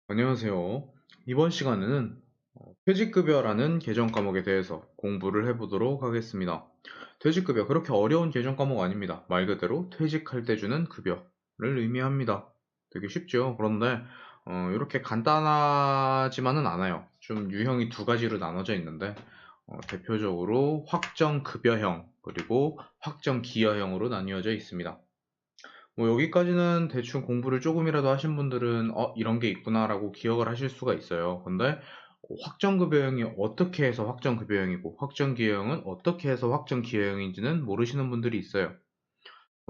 안녕하세요. 이번 시간에는 퇴직급여라는 계정 과목에 대해서 공부를 해보도록 하겠습니다. 퇴직급여, 그렇게 어려운 계정 과목 아닙니다. 말 그대로 퇴직할 때 주는 급여를 의미합니다. 되게 쉽죠? 그런데 이렇게 간단하지만은 않아요. 좀 유형이 두 가지로 나눠져 있는데 대표적으로 확정급여형 그리고 확정기여형으로 나뉘어져 있습니다. 뭐 여기까지는 대충 공부를 조금이라도 하신 분들은 이런 게 있구나라고 기억을 하실 수가 있어요. 근데 확정급여형이 어떻게 해서 확정급여형이고 확정기여형은 어떻게 해서 확정기여형인지는 모르시는 분들이 있어요.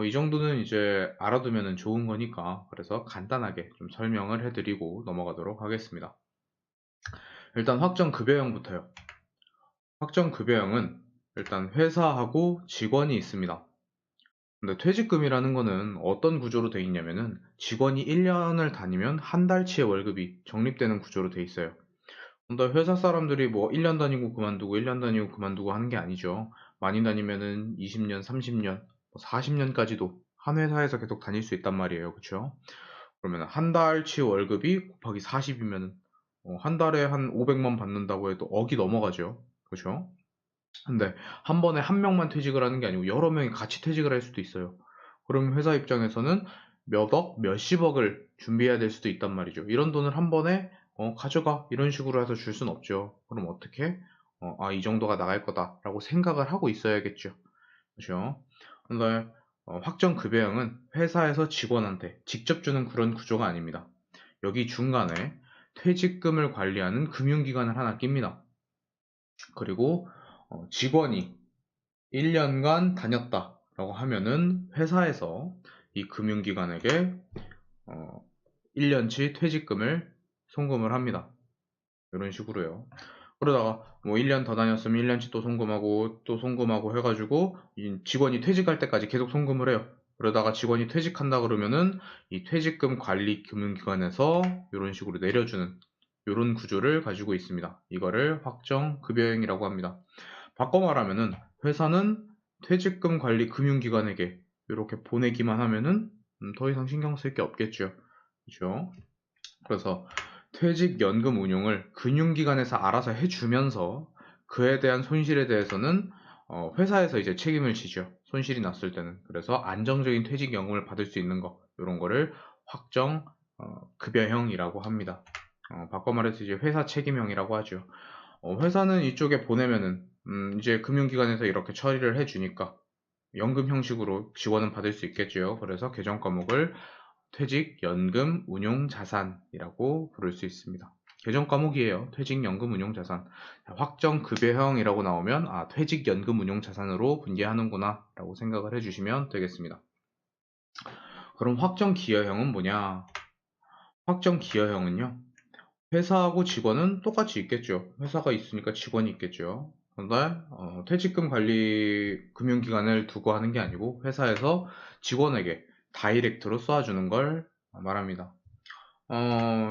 이 정도는 이제 알아두면 좋은 거니까 그래서 간단하게 좀 설명을 해드리고 넘어가도록 하겠습니다. 일단 확정급여형부터요. 확정급여형은 일단 회사하고 직원이 있습니다. 근데 퇴직금이라는 거는 어떤 구조로 돼 있냐면은 직원이 1년을 다니면 한 달치의 월급이 적립되는 구조로 돼 있어요. 근데 회사 사람들이 뭐 1년 다니고 그만두고 1년 다니고 그만두고 하는 게 아니죠. 많이 다니면은 20년, 30년, 40년까지도 한 회사에서 계속 다닐 수 있단 말이에요. 그쵸? 그러면 한 달치 월급이 곱하기 40이면은 한 달에 한 500만 받는다고 해도 억이 넘어가죠. 그죠? 근데 한 번에 한 명만 퇴직을 하는 게 아니고 여러 명이 같이 퇴직을 할 수도 있어요. 그럼 회사 입장에서는 몇 억, 몇십억을 준비해야 될 수도 있단 말이죠. 이런 돈을 한 번에 가져가 이런 식으로 해서 줄 순 없죠. 그럼 어떻게? 이 정도가 나갈 거다라고 생각을 하고 있어야겠죠. 그렇죠? 근데 확정급여형은 회사에서 직원한테 직접 주는 그런 구조가 아닙니다. 여기 중간에 퇴직금을 관리하는 금융기관을 하나 낍니다. 그리고 직원이 1년간 다녔다라고 하면은 회사에서 이 금융기관에게 어, 1년치 퇴직금을 송금을 합니다. 이런 식으로요. 그러다가 뭐 1년 더 다녔으면 1년치 또 송금하고 또 송금하고 해가지고 이 직원이 퇴직할 때까지 계속 송금을 해요. 그러다가 직원이 퇴직한다 그러면은 이 퇴직금 관리 금융기관에서 이런 식으로 내려주는 이런 구조를 가지고 있습니다. 이거를 확정급여형이라고 합니다. 바꿔 말하면은 회사는 퇴직금 관리 금융기관에게 이렇게 보내기만 하면은 더 이상 신경 쓸 게 없겠죠. 그죠? 그래서 퇴직연금 운용을 금융기관에서 알아서 해주면서 그에 대한 손실에 대해서는 회사에서 이제 책임을 지죠. 손실이 났을 때는. 그래서 안정적인 퇴직연금을 받을 수 있는 거, 이런 거를 확정 급여형이라고 합니다. 바꿔 말해서 이제 회사 책임형이라고 하죠. 회사는 이쪽에 보내면은 이제 금융기관에서 이렇게 처리를 해주니까 연금 형식으로 지원은 받을 수 있겠죠. 그래서 계정 과목을 퇴직연금 운용자산이라고 부를 수 있습니다. 계정 과목이에요. 퇴직연금 운용자산. 확정급여형이라고 나오면 퇴직연금 운용자산으로 분개하는구나 라고 생각을 해주시면 되겠습니다. 그럼 확정기여형은 뭐냐? 확정기여형은요. 회사하고 직원은 똑같이 있겠죠. 회사가 있으니까 직원이 있겠죠. 그런데 퇴직금 관리 금융기관을 두고 하는 게 아니고 회사에서 직원에게 다이렉트로 쏴주는 걸 말합니다.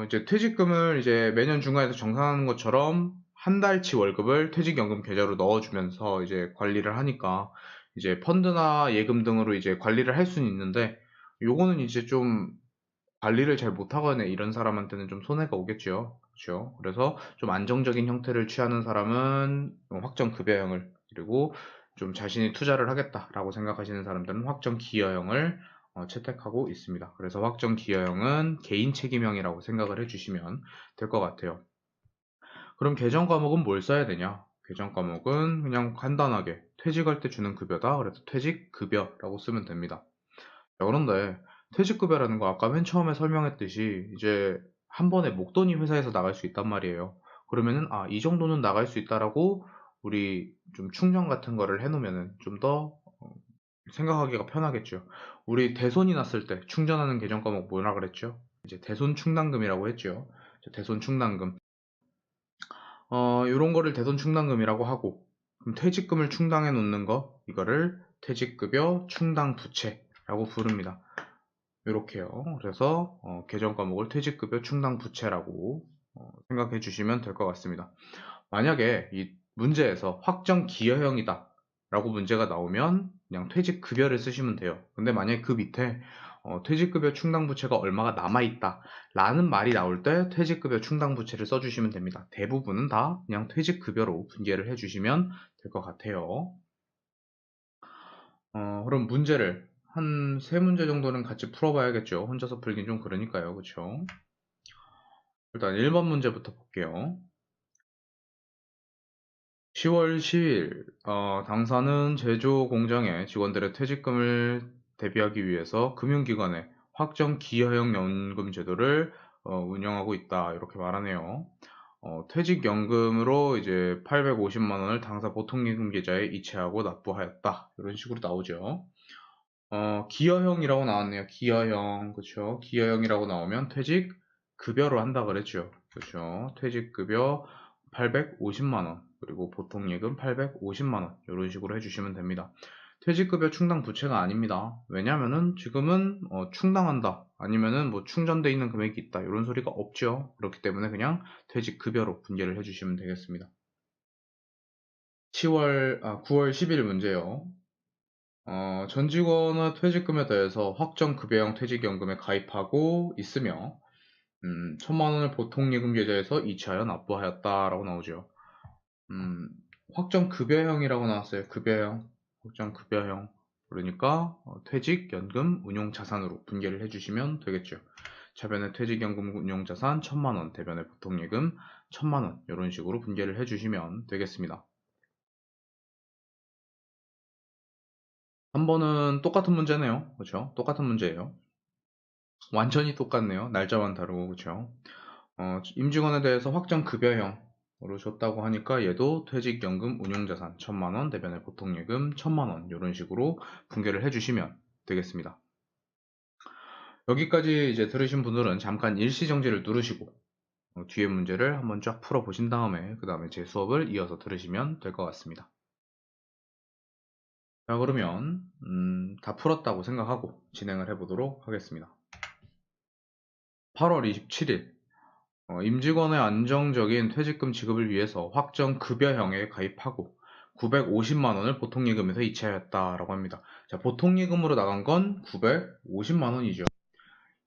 이제 퇴직금을 이제 매년 중간에서 정산하는 것처럼 한 달치 월급을 퇴직연금 계좌로 넣어주면서 이제 관리를 하니까 이제 펀드나 예금 등으로 이제 관리를 할 수는 있는데 요거는 이제 좀 관리를 잘 못하거나 이런 사람한테는 좀 손해가 오겠죠. 그렇죠? 그래서 좀 안정적인 형태를 취하는 사람은 확정급여형을, 그리고 좀 자신이 투자를 하겠다라고 생각하시는 사람들은 확정기여형을 채택하고 있습니다. 그래서 확정기여형은 개인 책임형이라고 생각을 해주시면 될 것 같아요. 그럼 계정 과목은 뭘 써야 되냐? 계정 과목은 그냥 간단하게 퇴직할 때 주는 급여다. 그래서 퇴직급여라고 쓰면 됩니다. 자, 그런데 퇴직급여라는 거 아까 맨 처음에 설명했듯이 이제 한 번에 목돈이 회사에서 나갈 수 있단 말이에요. 그러면은 이 정도는 나갈 수 있다라고 우리 좀 충전 같은 거를 해놓으면은 좀 더 생각하기가 편하겠죠. 우리 대손이 났을 때 충전하는 계정 과목 뭐라 그랬죠? 이제 대손 충당금이라고 했죠. 대손 충당금. 요런 거를 대손 충당금이라고 하고, 그럼 퇴직금을 충당해 놓는 거, 이거를 퇴직급여 충당 부채라고 부릅니다. 요렇게요. 그래서 계정 과목을 퇴직급여 충당 부채라고 생각해 주시면 될 것 같습니다. 만약에 이 문제에서 확정 기여형이다 라고 문제가 나오면 그냥 퇴직급여를 쓰시면 돼요. 근데 만약에 그 밑에 퇴직급여 충당부채가 얼마가 남아있다 라는 말이 나올 때 퇴직급여 충당부채를 써주시면 됩니다. 대부분은 다 그냥 퇴직급여로 분개를 해주시면 될 것 같아요. 그럼 문제를 한 3문제 정도는 같이 풀어봐야겠죠. 혼자서 풀긴 좀 그러니까요. 그쵸? 일단 1번 문제부터 볼게요. 10월 10일 당사는 제조 공장의 직원들의 퇴직금을 대비하기 위해서 금융기관의 확정 기여형 연금 제도를 운영하고 있다. 이렇게 말하네요. 퇴직연금으로 이제 850만 원을 당사 보통예금 계좌에 이체하고 납부하였다. 이런 식으로 나오죠. 기여형이라고 나왔네요. 기여형. 그쵸? 기여형이라고 나오면 퇴직 급여로 한다 그랬죠. 그쵸? 퇴직급여 850만 원, 그리고 보통예금 850만 원, 이런 식으로 해주시면 됩니다. 퇴직급여 충당 부채가 아닙니다. 왜냐면은 지금은 충당한다, 아니면은 뭐 충전돼 있는 금액이 있다, 이런 소리가 없죠. 그렇기 때문에 그냥 퇴직급여로 분개를 해주시면 되겠습니다. 9월 10일 문제요. 전 직원은 퇴직금에 대해서 확정급여형 퇴직연금에 가입하고 있으며 1,000만 원을 보통예금 계좌에서 이체하여 납부하였다라고 나오죠. 확정급여형이라고 나왔어요. 급여형, 확정급여형. 그러니까 퇴직연금 운용자산으로 분개를 해주시면 되겠죠. 차변에 퇴직연금 운용자산 1,000만 원, 대변에 보통예금 1,000만 원, 이런 식으로 분개를 해주시면 되겠습니다. 3번은 똑같은 문제네요. 그렇죠? 똑같은 문제예요. 완전히 똑같네요. 날짜만 다르고. 그렇죠? 임직원에 대해서 확정급여형으로 줬다고 하니까 얘도 퇴직연금 운용자산 1,000만 원, 대변에 보통예금 1,000만 원, 이런 식으로 분개를 해주시면 되겠습니다. 여기까지 이제 들으신 분들은 잠깐 일시정지를 누르시고 뒤에 문제를 한번 쫙 풀어보신 다음에 그 다음에 제 수업을 이어서 들으시면 될 것 같습니다. 자, 그러면 다 풀었다고 생각하고 진행을 해보도록 하겠습니다. 8월 27일 임직원의 안정적인 퇴직금 지급을 위해서 확정급여형에 가입하고 950만 원을 보통예금에서 이체하였다라고 합니다. 자, 보통예금으로 나간 건 950만 원이죠.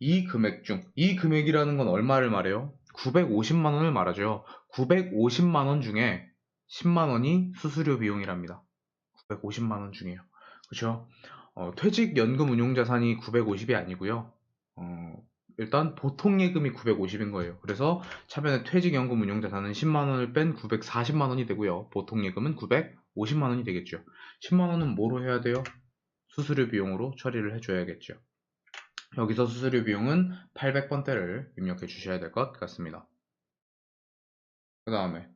이 금액이라는 건 얼마를 말해요? 950만 원을 말하죠. 950만 원 중에 10만 원이 수수료 비용이랍니다. 950만 원 중에요. 그렇죠? 퇴직연금 운용자산이 950이 아니고요. 일단 보통예금이 950인 거예요. 그래서 차변에 퇴직연금 운용자산은 10만 원을 뺀 940만 원이 되고요. 보통예금은 950만 원이 되겠죠. 10만 원은 뭐로 해야 돼요? 수수료 비용으로 처리를 해줘야겠죠. 여기서 수수료 비용은 800번대를 입력해 주셔야 될 것 같습니다. 그 다음에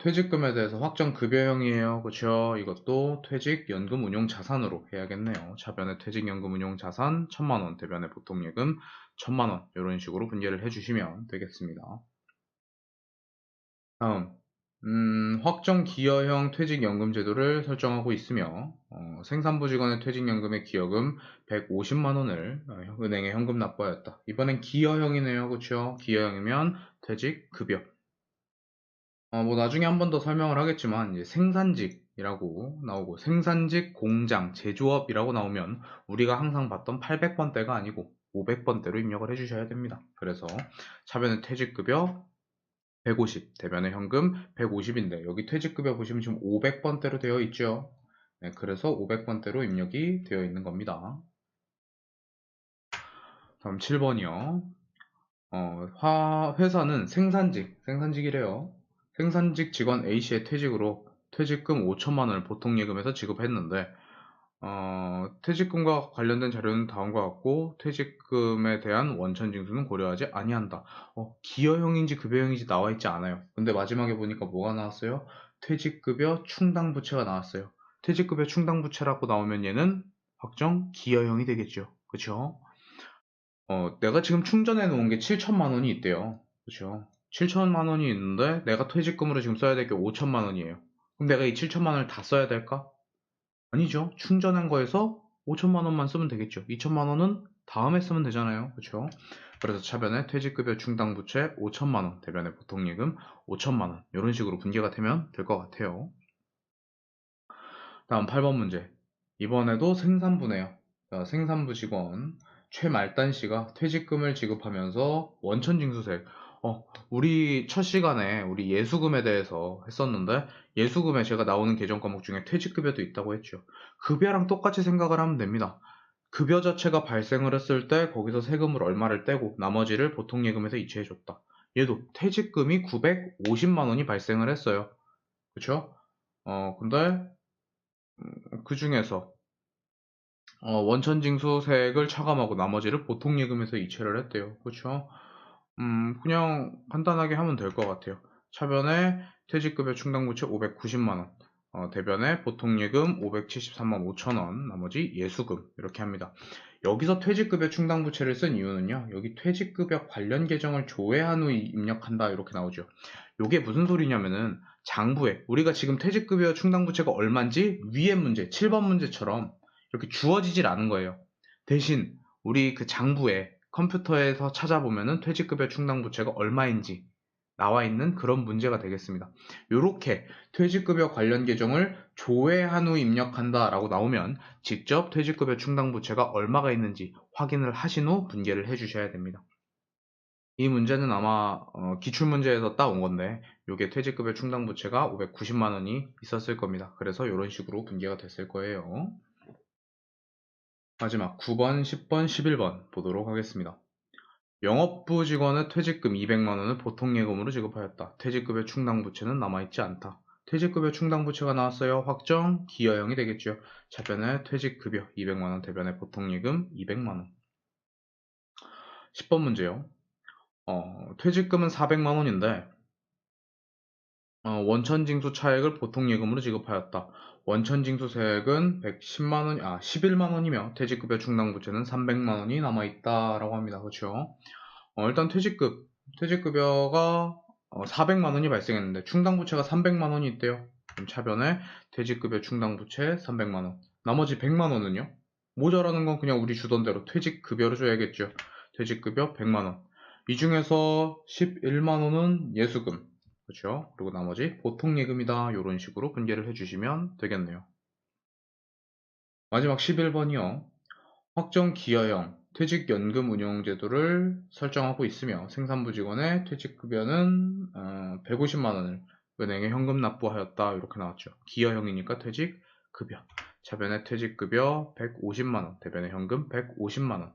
퇴직금에 대해서 확정급여형이에요. 그쵸? 이것도 퇴직연금 운용자산으로 해야겠네요. 차변에 퇴직연금 운용자산 1,000만 원, 대변에 보통예금 1,000만 원, 이런 식으로 분개를 해주시면 되겠습니다. 다음, 확정기여형 퇴직연금 제도를 설정하고 있으며 생산부 직원의 퇴직연금의 기여금 150만 원을 은행에 현금 납부하였다. 이번엔 기여형이네요. 그쵸? 기여형이면 퇴직급여. 뭐 나중에 한 번 더 설명을 하겠지만 이제 생산직이라고 나오고 생산직, 공장, 제조업이라고 나오면 우리가 항상 봤던 800번대가 아니고 500번대로 입력을 해주셔야 됩니다. 그래서 차변의 퇴직급여 150, 대변의 현금 150인데 여기 퇴직급여 보시면 지금 500번대로 되어 있죠. 네, 그래서 500번대로 입력이 되어 있는 겁니다. 다음 7번이요. 회사는 생산직이래요. 생산직 직원 A씨의 퇴직으로 퇴직금 5천만 원을 보통예금에서 지급했는데 퇴직금과 관련된 자료는 다음과 같고 퇴직금에 대한 원천 징수는 고려하지 아니한다. 기여형인지 급여형인지 나와 있지 않아요. 근데 마지막에 보니까 뭐가 나왔어요? 퇴직급여 충당부채가 나왔어요. 퇴직급여 충당부채라고 나오면 얘는 확정 기여형이 되겠죠. 그쵸? 내가 지금 충전해 놓은 게 7천만 원이 있대요. 그쵸? 7천만 원이 있는데 내가 퇴직금으로 지금 써야 될 게 5천만 원이에요. 그럼 내가 이 7천만 원을 다 써야 될까? 아니죠. 충전한 거에서 5천만 원만 쓰면 되겠죠. 2천만 원은 다음에 쓰면 되잖아요. 그쵸? 그래서 차변에 퇴직급여 충당부채 5천만 원, 대변에 보통예금 5천만 원, 이런 식으로 분개가 되면 될 것 같아요. 다음 8번 문제. 이번에도 생산부네요. 자, 생산부 직원 최말단 씨가 퇴직금을 지급하면서 원천징수세액, 우리 첫 시간에 우리 예수금에 대해서 했었는데, 예수금에 제가 나오는 계정 과목 중에 퇴직급여도 있다고 했죠. 급여랑 똑같이 생각을 하면 됩니다. 급여 자체가 발생을 했을 때 거기서 세금을 얼마를 떼고 나머지를 보통예금에서 이체해줬다. 얘도 퇴직금이 950만 원이 발생을 했어요. 그쵸? 근데 그 중에서 원천징수세액을 차감하고 나머지를 보통예금에서 이체를 했대요. 그쵸? 그냥 간단하게 하면 될 것 같아요. 차변에 퇴직급여 충당부채 590만 원, 대변에 보통예금 573만 5천 원, 나머지 예수금 이렇게 합니다. 여기서 퇴직급여 충당부채를 쓴 이유는요. 여기 퇴직급여 관련 계정을 조회한 후 입력한다 이렇게 나오죠. 이게 무슨 소리냐면은 장부에 우리가 지금 퇴직급여 충당부채가 얼마인지 위에 문제 7번 문제처럼 이렇게 주어지질 않은 거예요. 대신 우리 그 장부에 컴퓨터에서 찾아보면은 퇴직급여 충당부채가 얼마인지 나와 있는 그런 문제가 되겠습니다. 이렇게 퇴직급여 관련 계정을 조회한 후 입력한다 라고 나오면 직접 퇴직급여 충당부채가 얼마가 있는지 확인을 하신 후 분개를 해주셔야 됩니다. 이 문제는 아마 기출문제에서 따온 건데 이게 퇴직급여 충당부채가 590만 원이 있었을 겁니다. 그래서 이런 식으로 분개가 됐을 거예요. 마지막 9번, 10번, 11번 보도록 하겠습니다. 영업부 직원의 퇴직금 200만 원을 보통예금으로 지급하였다. 퇴직급여 충당부채는 남아있지 않다. 퇴직급여 충당부채가 나왔어요. 확정, 기여형이 되겠죠. 차변에 퇴직급여 200만 원, 대변에 보통예금 200만 원. 10번 문제요. 퇴직금은 400만 원인데 원천징수 차액을 보통예금으로 지급하였다. 원천징수세액은 11만 원이며 퇴직급여 충당부채는 300만 원이 남아있다라고 합니다. 그렇죠? 일단 퇴직급여가 400만 원이 발생했는데 충당부채가 300만 원이 있대요. 그럼 차변에 퇴직급여 충당부채 300만 원. 나머지 100만 원은요? 모자라는 건 그냥 우리 주던 대로 퇴직급여로 줘야겠죠. 퇴직급여 100만 원. 이 중에서 11만 원은 예수금. 그렇죠? 그리고 나머지 보통예금이다. 이런 식으로 분개를 해주시면 되겠네요. 마지막 11번이요. 확정 기여형 퇴직연금 운용제도를 설정하고 있으며 생산부 직원의 퇴직급여는 150만 원을 은행에 현금 납부하였다 이렇게 나왔죠. 기여형이니까 퇴직급여. 차변에 퇴직급여 150만 원, 대변에 현금 150만 원.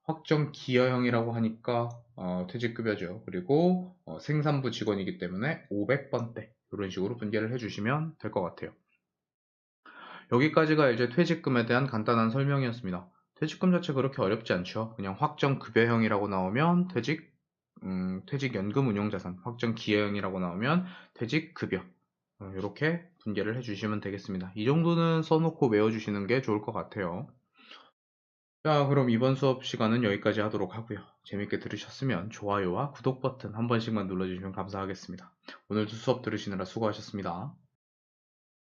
확정 기여형이라고 하니까 퇴직급여죠. 그리고 생산부 직원이기 때문에 500번대 이런 식으로 분개를 해주시면 될 것 같아요. 여기까지가 이제 퇴직금에 대한 간단한 설명이었습니다. 퇴직금 자체 그렇게 어렵지 않죠. 그냥 확정 급여형이라고 나오면 퇴직연금 운용자산, 확정 기여형이라고 나오면 퇴직급여. 이렇게 분개를 해주시면 되겠습니다. 이 정도는 써놓고 외워주시는 게 좋을 것 같아요. 자, 그럼 이번 수업 시간은 여기까지 하도록 하고요. 재밌게 들으셨으면 좋아요와 구독 버튼 한 번씩만 눌러주시면 감사하겠습니다. 오늘도 수업 들으시느라 수고하셨습니다.